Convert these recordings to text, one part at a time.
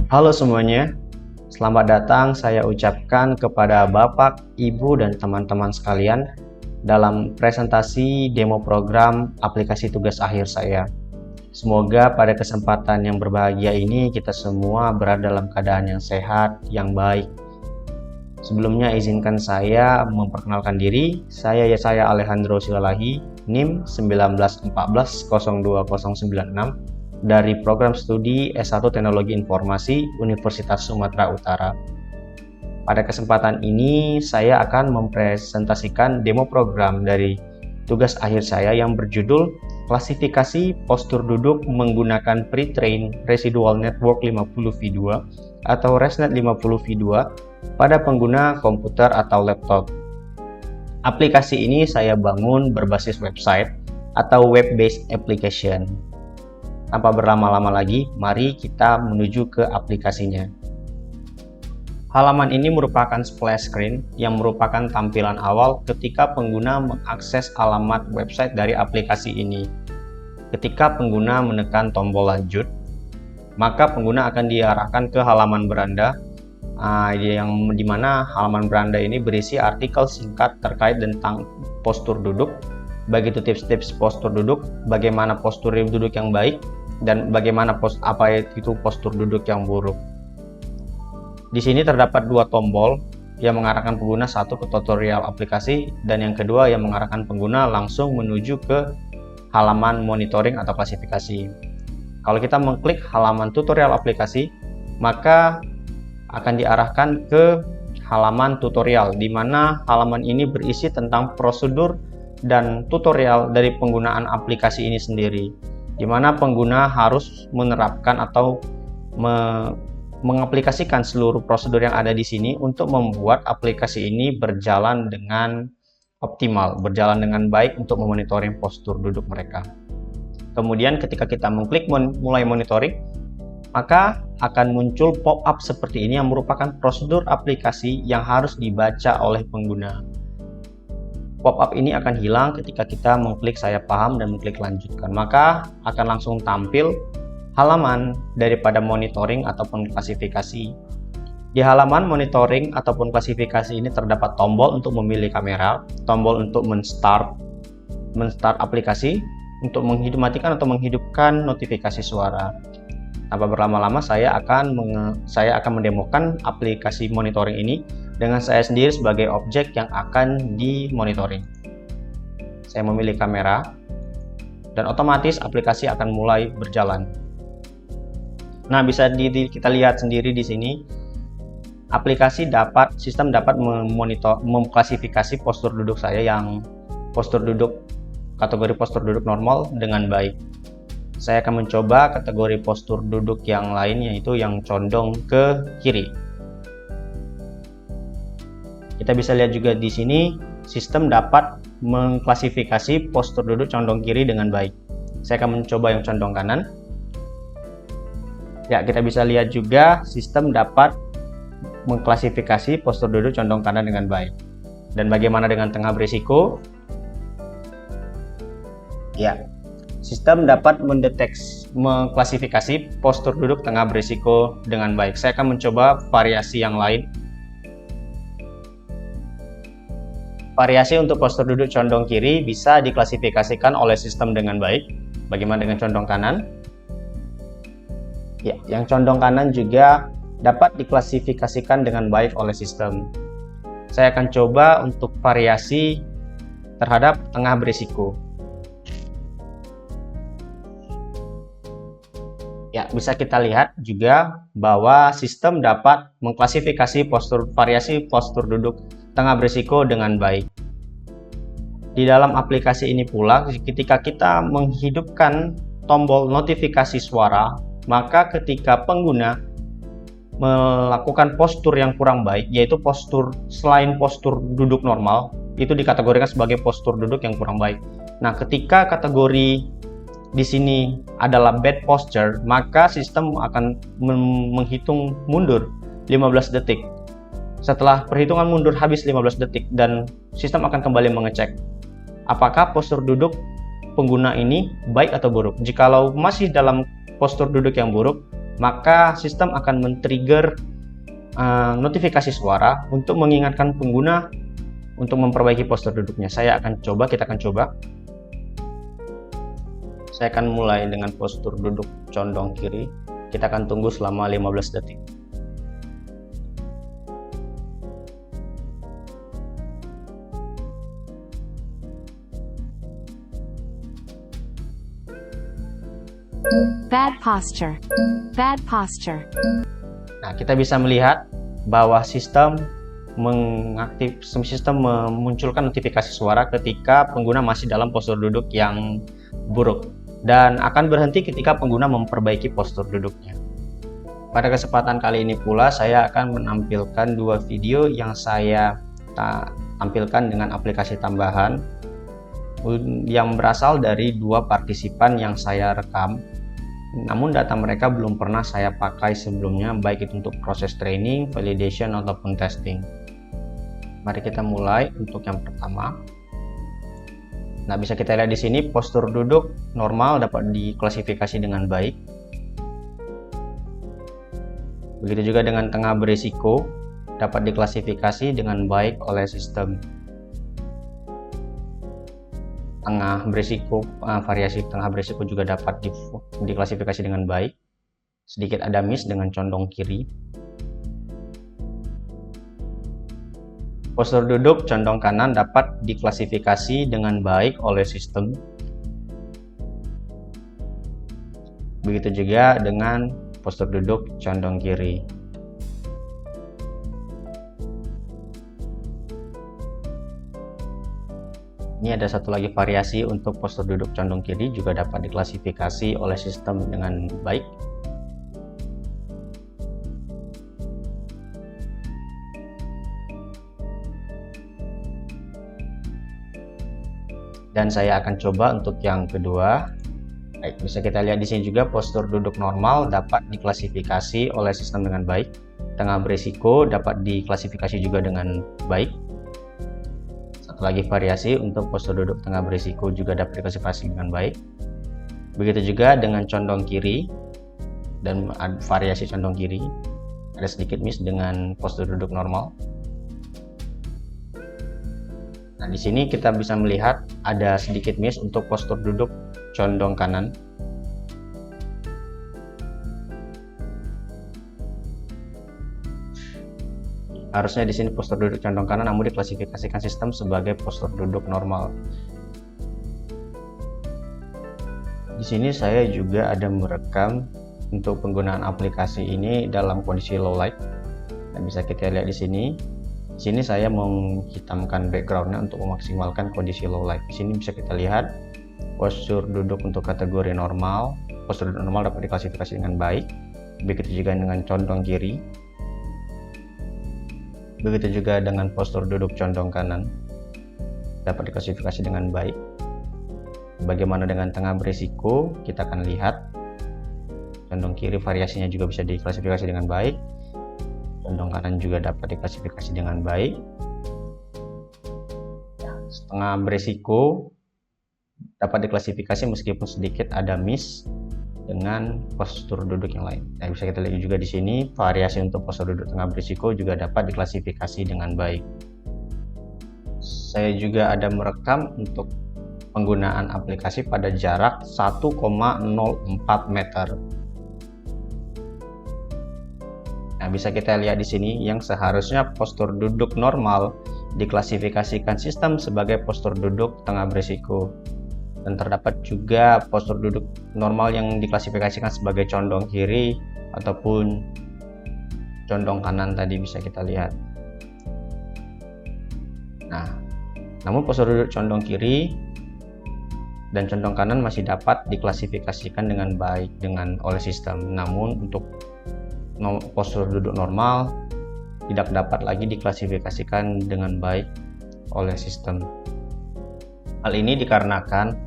Halo semuanya, selamat datang saya ucapkan kepada Bapak, Ibu, dan teman-teman sekalian dalam presentasi demo program aplikasi tugas akhir saya. Semoga pada kesempatan yang berbahagia ini kita semua berada dalam keadaan yang sehat, yang baik. Sebelumnya izinkan saya memperkenalkan diri. Saya Alejandro Silalahi, NIM 1914-02096 dari program studi S1 Teknologi Informasi Universitas Sumatera Utara. Pada kesempatan ini saya akan mempresentasikan demo program dari tugas akhir saya yang berjudul Klasifikasi Postur Duduk Menggunakan Pre-trained Residual Network 50v2 atau ResNet 50v2 pada pengguna komputer atau laptop. Aplikasi ini saya bangun berbasis website atau web-based application. Tanpa berlama-lama lagi, mari kita menuju ke aplikasinya. Halaman ini merupakan splash screen yang merupakan tampilan awal ketika pengguna mengakses alamat website dari aplikasi ini. Ketika pengguna menekan tombol lanjut, maka pengguna akan diarahkan ke halaman beranda, yang dimana halaman beranda ini berisi artikel singkat terkait tentang postur duduk, baik itu tips-tips postur duduk, bagaimana postur duduk yang baik, dan bagaimana postur duduk yang buruk. Di sini terdapat dua tombol yang mengarahkan pengguna, satu ke tutorial aplikasi dan yang kedua yang mengarahkan pengguna langsung menuju ke halaman monitoring atau klasifikasi. Kalau kita mengklik halaman tutorial aplikasi, maka akan diarahkan ke halaman tutorial, di mana halaman ini berisi tentang prosedur dan tutorial dari penggunaan aplikasi ini sendiri, di mana pengguna harus menerapkan atau mengaplikasikan seluruh prosedur yang ada di sini untuk membuat aplikasi ini berjalan dengan optimal, berjalan dengan baik untuk memonitoring postur duduk mereka. Kemudian ketika kita mengklik mulai monitoring, maka akan muncul pop-up seperti ini yang merupakan prosedur aplikasi yang harus dibaca oleh pengguna. Pop-up ini akan hilang ketika kita mengklik saya paham dan mengklik lanjutkan, maka akan langsung tampil halaman daripada monitoring ataupun klasifikasi. Di halaman monitoring ataupun klasifikasi ini terdapat tombol untuk memilih kamera, tombol untuk menstart aplikasi, untuk mematikan atau menghidupkan notifikasi suara. Tanpa berlama-lama saya akan mendemokan aplikasi monitoring ini dengan saya sendiri sebagai objek yang akan dimonitoring. Saya memilih kamera dan otomatis aplikasi akan mulai berjalan. Nah, bisa kita lihat sendiri di sini, sistem dapat mengklasifikasi postur duduk saya yang kategori postur duduk normal dengan baik. Saya akan mencoba kategori postur duduk yang lain, yaitu yang condong ke kiri. Kita bisa lihat juga di sini, sistem dapat mengklasifikasi postur duduk condong kiri dengan baik. Saya akan mencoba yang condong kanan. Ya, kita bisa lihat juga sistem dapat mengklasifikasi postur duduk condong kanan dengan baik. Dan bagaimana dengan tengah berisiko? Ya, sistem dapat mengklasifikasi postur duduk tengah berisiko dengan baik. Saya akan mencoba variasi yang lain. Variasi untuk postur duduk condong kiri bisa diklasifikasikan oleh sistem dengan baik. Bagaimana dengan condong kanan? Ya, yang condong kanan juga dapat diklasifikasikan dengan baik oleh sistem. Saya akan coba untuk variasi terhadap tengah berisiko. Ya, bisa kita lihat juga bahwa sistem dapat mengklasifikasi variasi postur duduk tengah berisiko dengan baik. Di dalam aplikasi ini pula, ketika kita menghidupkan tombol notifikasi suara, maka ketika pengguna melakukan postur yang kurang baik, yaitu postur selain postur duduk normal, itu dikategorikan sebagai postur duduk yang kurang baik. Nah, ketika kategori di sini adalah bad posture, maka sistem akan menghitung mundur 15 detik. Setelah perhitungan mundur habis 15 detik, dan sistem akan kembali mengecek apakah postur duduk pengguna ini baik atau buruk. Jikalau masih dalam postur duduk yang buruk, maka sistem akan men-trigger notifikasi suara untuk mengingatkan pengguna untuk memperbaiki postur duduknya. Kita akan coba. Saya akan mulai dengan postur duduk condong kiri. Kita akan tunggu selama 15 detik. Bad posture. Bad posture. Nah, kita bisa melihat bahwa sistem memunculkan notifikasi suara ketika pengguna masih dalam postur duduk yang buruk dan akan berhenti ketika pengguna memperbaiki postur duduknya. Pada kesempatan kali ini pula saya akan menampilkan dua video yang saya tampilkan dengan aplikasi tambahan yang berasal dari dua partisipan yang saya rekam. Namun data mereka belum pernah saya pakai sebelumnya, baik itu untuk proses training, validation, ataupun testing. Mari kita mulai untuk yang pertama. Nah, bisa kita lihat di sini postur duduk normal dapat diklasifikasi dengan baik. Begitu juga dengan tengah berisiko dapat diklasifikasi dengan baik oleh sistem. Variasi tengah berisiko juga dapat diklasifikasi dengan baik. Sedikit ada miss dengan condong kiri. Postur duduk condong kanan dapat diklasifikasi dengan baik oleh sistem. Begitu juga dengan postur duduk condong kiri. Ini ada satu lagi variasi untuk postur duduk condong kiri juga dapat diklasifikasi oleh sistem dengan baik. Dan saya akan coba untuk yang kedua. Baik, bisa kita lihat di sini juga postur duduk normal dapat diklasifikasi oleh sistem dengan baik. Tengah berisiko dapat diklasifikasi juga dengan baik. Satu lagi variasi untuk postur duduk tengah berisiko juga dapat diklasifikasi dengan baik. Begitu juga dengan condong kiri dan variasi condong kiri. Ada sedikit miss dengan postur duduk normal. Nah, di sini kita bisa melihat ada sedikit miss untuk postur duduk condong kanan. Harusnya di sini postur duduk condong kanan, namun diklasifikasikan sistem sebagai postur duduk normal. Di sini saya juga ada merekam untuk penggunaan aplikasi ini dalam kondisi low light. Nah, bisa kita lihat di sini. Di sini saya menghitamkan backgroundnya untuk memaksimalkan kondisi low light. Di sini bisa kita lihat postur duduk untuk kategori normal. Postur duduk normal dapat diklasifikasi dengan baik. Begitu juga dengan condong kiri. Begitu juga dengan postur duduk condong kanan. Dapat diklasifikasi dengan baik. Bagaimana dengan tengah berisiko? Kita akan lihat. Condong kiri variasinya juga bisa diklasifikasi dengan baik. Condong kanan juga dapat diklasifikasi dengan baik. Setengah berisiko dapat diklasifikasi meskipun sedikit ada miss dengan postur duduk yang lain. Nah, bisa kita lihat juga di sini variasi untuk postur duduk tengah berisiko juga dapat diklasifikasi dengan baik. Saya juga ada merekam untuk penggunaan aplikasi pada jarak 1,04 meter. Nah, bisa kita lihat di sini yang seharusnya postur duduk normal diklasifikasikan sistem sebagai postur duduk tengah berisiko. Dan terdapat juga postur duduk normal yang diklasifikasikan sebagai condong kiri ataupun condong kanan tadi bisa kita lihat. Nah, namun postur duduk condong kiri dan condong kanan masih dapat diklasifikasikan dengan baik oleh sistem. Namun untuk postur duduk normal tidak dapat lagi diklasifikasikan dengan baik oleh sistem. Hal ini dikarenakan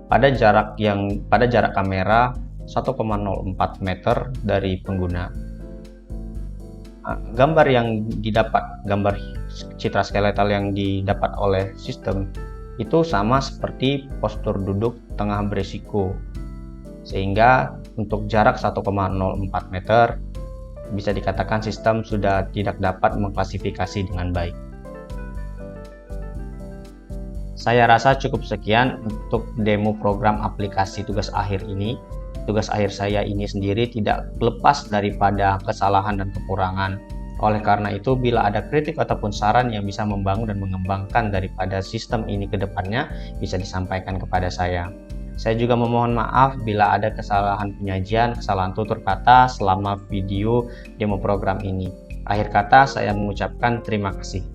pada jarak kamera 1,04 meter dari pengguna. Gambar citra skeletal yang didapat oleh sistem itu sama seperti postur duduk tengah berisiko, sehingga untuk jarak 1,04 meter, bisa dikatakan sistem sudah tidak dapat mengklasifikasi dengan baik. Saya rasa cukup sekian untuk demo program aplikasi tugas akhir ini. Tugas akhir saya ini sendiri tidak lepas daripada kesalahan dan kekurangan. Oleh karena itu, bila ada kritik ataupun saran yang bisa membangun dan mengembangkan daripada sistem ini ke depannya, bisa disampaikan kepada saya. Saya juga memohon maaf bila ada kesalahan penyajian, kesalahan tutur kata selama video demo program ini. Akhir kata, saya mengucapkan terima kasih.